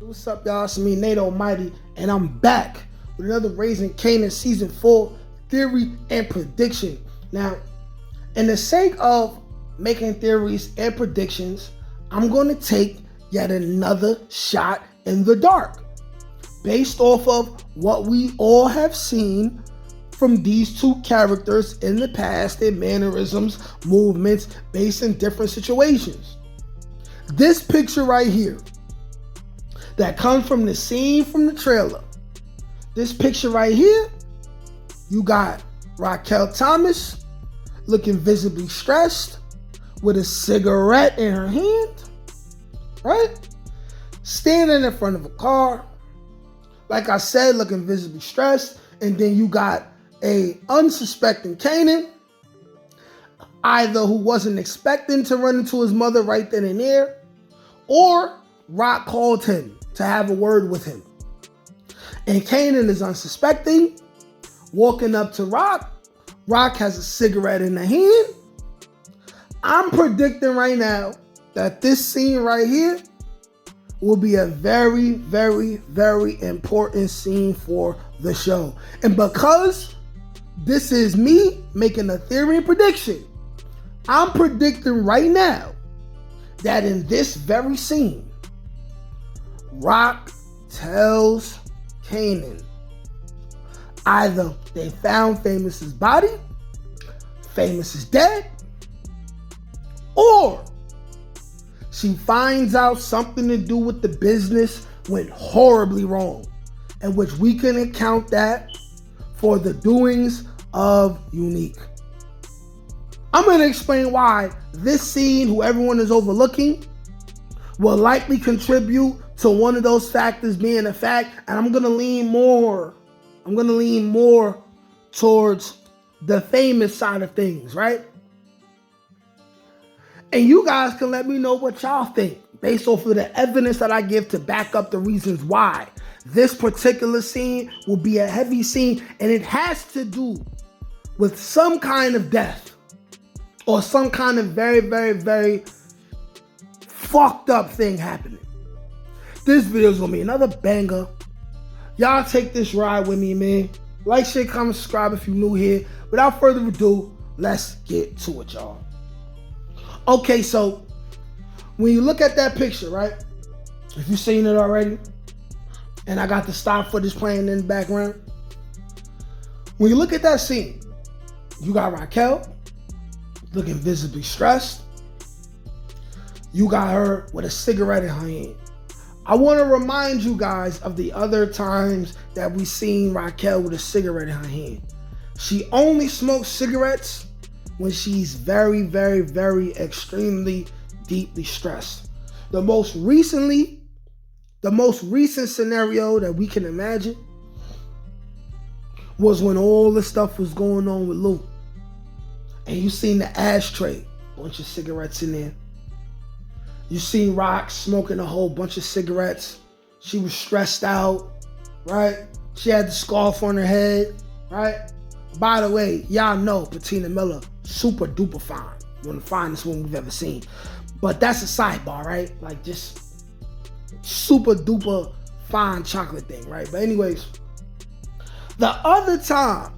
What's up, y'all? It's me, Nate Almighty, and I'm back with another Raising Kanan Season 4 theory and prediction. Now, in the sake of making theories and predictions, I'm going to take yet another shot in the dark based off of what we all have seen from these two characters in the past, their mannerisms, movements, based in different situations. This picture right here that comes from the scene from the trailer. This picture right here, you got Raquel Thomas looking visibly stressed with a cigarette in her hand, right? Standing in front of a car, like I said, looking visibly stressed. And then you got a unsuspecting Kanan, either who wasn't expecting to run into his mother right then and there, or Rock called him to have a word with him. And Kanan is unsuspecting, walking up to Rock. Rock has a cigarette in the hand. I'm predicting right now that this scene right here will be a very, very, very important scene for the show. And because this is me making a theory and prediction, I'm predicting right now that in this very scene, Rock tells Kanan either they found Famous's body, Famous is dead, or she finds out something to do with the business went horribly wrong, in which we can account that for the doings of Unique. I'm going to explain why this scene, who everyone is overlooking, will likely contribute to one of those factors being a fact, and I'm going to lean more towards the Famous side of things, right? And you guys can let me know what y'all think based off of the evidence that I give to back up the reasons why this particular scene will be a heavy scene, and it has to do with some kind of death or some kind of very, very, very fucked up thing happening. This video is gonna be another banger. Y'all take this ride with me, man. Like, share, comment, subscribe if you're new here. Without further ado, let's get to it, y'all. Okay, so when you look at that picture, right? If you've seen it already, and I got the stock footage playing in the background. When you look at that scene, you got Raquel looking visibly stressed. You got her with a cigarette in her hand. I want to remind you guys of the other times that we seen Raquel with a cigarette in her hand. She only smokes cigarettes when she's very, very, very extremely deeply stressed. The most recent scenario that we can imagine was when all the stuff was going on with Lou. And you seen the ashtray, bunch of cigarettes in there. You seen Rock smoking a whole bunch of cigarettes. She was stressed out, right? She had the scarf on her head, right? By the way, y'all know Patina Miller, super duper fine. One of the finest women we've ever seen. But that's a sidebar, right? Like, just super duper fine chocolate thing, right? But anyways, the other time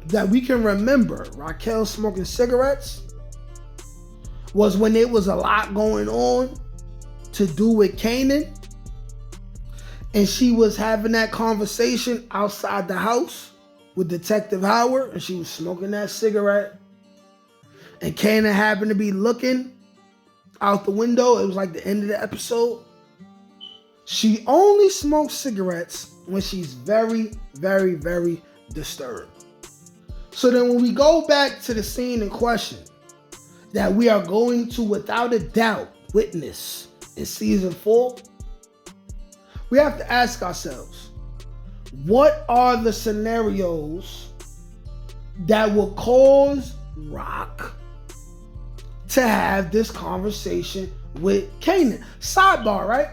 that we can remember Raquel smoking cigarettes was when there was a lot going on to do with Kanan, and she was having that conversation outside the house with Detective Howard, and she was smoking that cigarette, and Kanan happened to be looking out the window. It was like the end of the episode. She only smokes cigarettes when she's very, very, very disturbed. So then when we go back to the scene in question that we are going to, without a doubt, witness in season 4, we have to ask ourselves, what are the scenarios that will cause Rock to have this conversation with Kanan? Sidebar, right?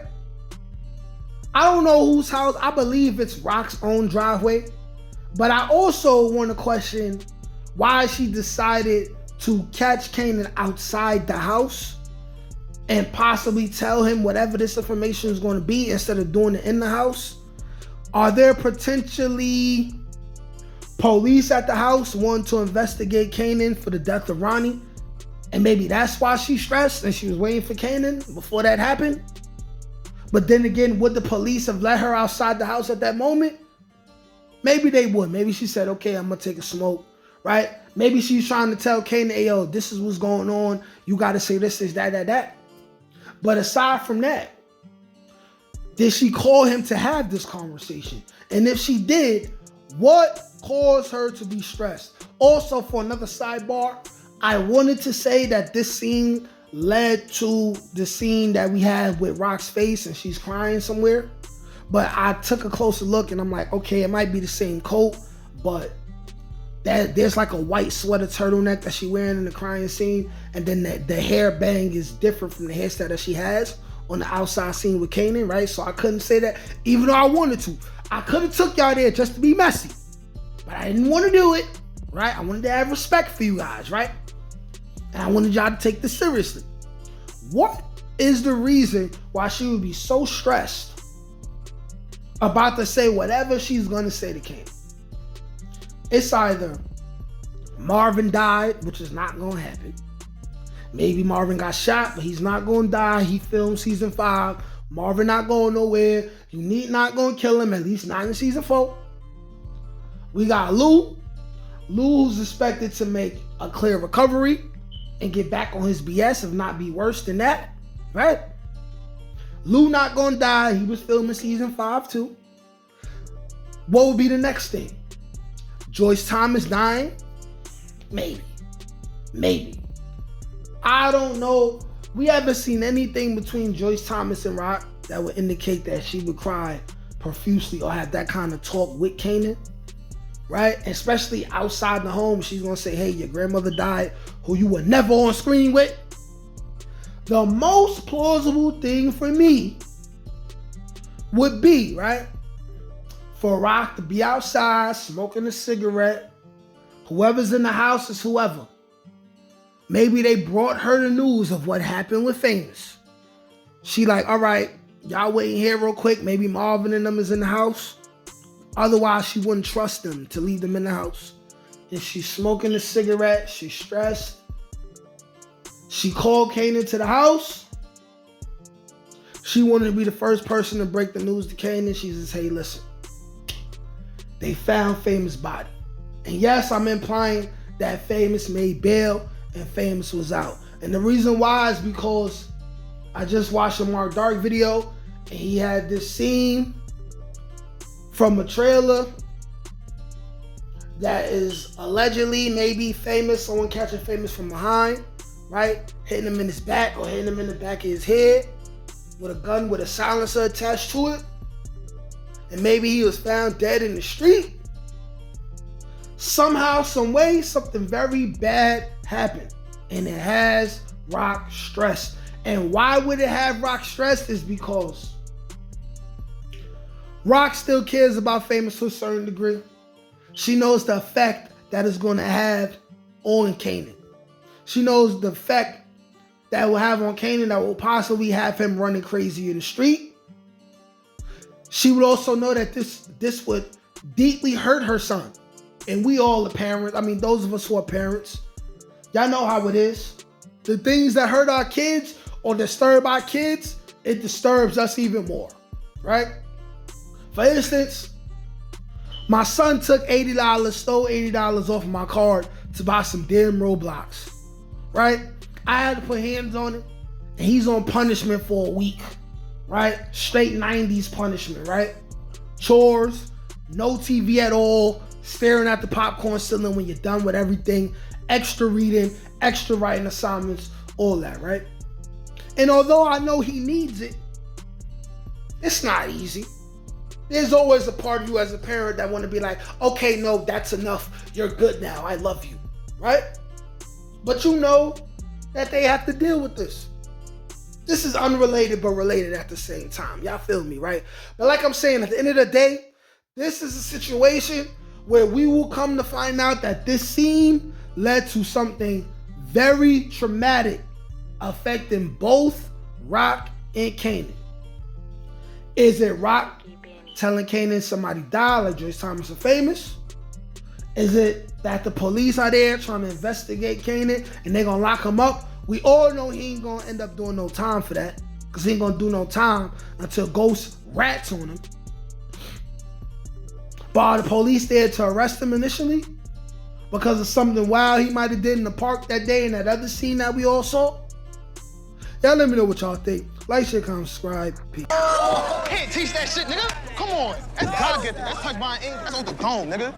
I don't know whose house. I believe it's Rock's own driveway. But I also want to question why she decided to catch Kanan outside the house and possibly tell him whatever this information is going to be instead of doing it in the house? Are there potentially police at the house wanting to investigate Kanan for the death of Ronnie? And maybe that's why she's stressed and she was waiting for Kanan before that happened? But then again, would the police have let her outside the house at that moment? Maybe they would. Maybe she said, okay, I'm going to take a smoke, right? Maybe she's trying to tell Kanan, hey, yo, this is what's going on. You got to say this, that. But aside from that, did she call him to have this conversation? And if she did, what caused her to be stressed? Also, for another sidebar, I wanted to say that this scene led to the scene that we had with Rock's face and she's crying somewhere. But I took a closer look and I'm like, okay, it might be the same coat, but there's like a white sweater turtleneck that she's wearing in the crying scene. And then the hair bang is different from the hairstyle that she has on the outside scene with Kanan, right? So I couldn't say that, even though I wanted to. I could have took y'all there just to be messy, but I didn't want to do it, right? I wanted to have respect for you guys, right? And I wanted y'all to take this seriously. What is the reason why she would be so stressed about to say whatever she's going to say to Kanan? It's either Marvin died, which is not going to happen. Maybe Marvin got shot, but he's not going to die. He filmed season 5. Marvin not going nowhere. You need not going to kill him, at least not in season 4. We got Lou. Lou's expected to make a clear recovery and get back on his BS, if not be worse than that, right? Lou not going to die. He was filming season 5 too. What would be the next thing? Joyce Thomas dying? Maybe. I don't know. We haven't seen anything between Joyce Thomas and Rock that would indicate that she would cry profusely or have that kind of talk with Kanan, right? Especially outside the home, she's going to say, hey, your grandmother died, who you were never on screen with. The most plausible thing for me would be, right, for Rock to be outside smoking a cigarette. Whoever's in the house is whoever. Maybe they brought her the news of what happened with Famous. She like, all right, y'all waiting here real quick. Maybe Marvin and them is in the house. Otherwise, she wouldn't trust them to leave them in the house. If she's smoking a cigarette, she's stressed. She called Kanan to the house. She wanted to be the first person to break the news to Kanan. She says, hey, listen, they found Famous' body. And yes, I'm implying that Famous made bail and Famous was out. And the reason why is because I just watched a Mark Dark video and he had this scene from a trailer that is allegedly maybe Famous, someone catching Famous from behind, right? Hitting him in his back or hitting him in the back of his head with a gun with a silencer attached to it. And maybe he was found dead in the street. Somehow, some way, something very bad happened. And it has Rock stressed. And why would it have Rock stressed is because Rock still cares about Famous to a certain degree. She knows the effect that it's going to have on Kanan. She knows the effect that will have on Kanan that will possibly have him running crazy in the street. She would also know that this would deeply hurt her son. And we all are parents. I mean, those of us who are parents, y'all know how it is. The things that hurt our kids or disturb our kids, it disturbs us even more, right? For instance, my son took $80, stole $80 off of my card to buy some damn Roblox, right? I had to put hands on him, and he's on punishment for a week, right? Straight 90s punishment, right? Chores, no TV at all, staring at the popcorn ceiling when you're done with everything, extra reading, extra writing assignments, all that, right? And although I know he needs it, it's not easy. There's always a part of you as a parent that want to be like, okay, no, that's enough. You're good now. I love you, right? But you know that they have to deal with this. This is unrelated but related at the same time. Y'all feel me, right? But like I'm saying, at the end of the day, this is a situation where we will come to find out that this scene led to something very traumatic affecting both Rock and Kanan? Is it Rock telling Kanan somebody died, like Joyce Thomas and Famous? Is it that the police are there trying to investigate Kanan and they're gonna lock him up? We all know he ain't gonna end up doing no time for that, because he ain't gonna do no time until Ghost rats on him. But are the police there to arrest him initially because of something wild he might have did in the park that day in that other scene that we all saw? Y'all let me know what y'all think. Like, share, comment, subscribe. Peace. Can't teach that shit, nigga. Come on. That's target. That's touch by ink. That's on the cone, nigga.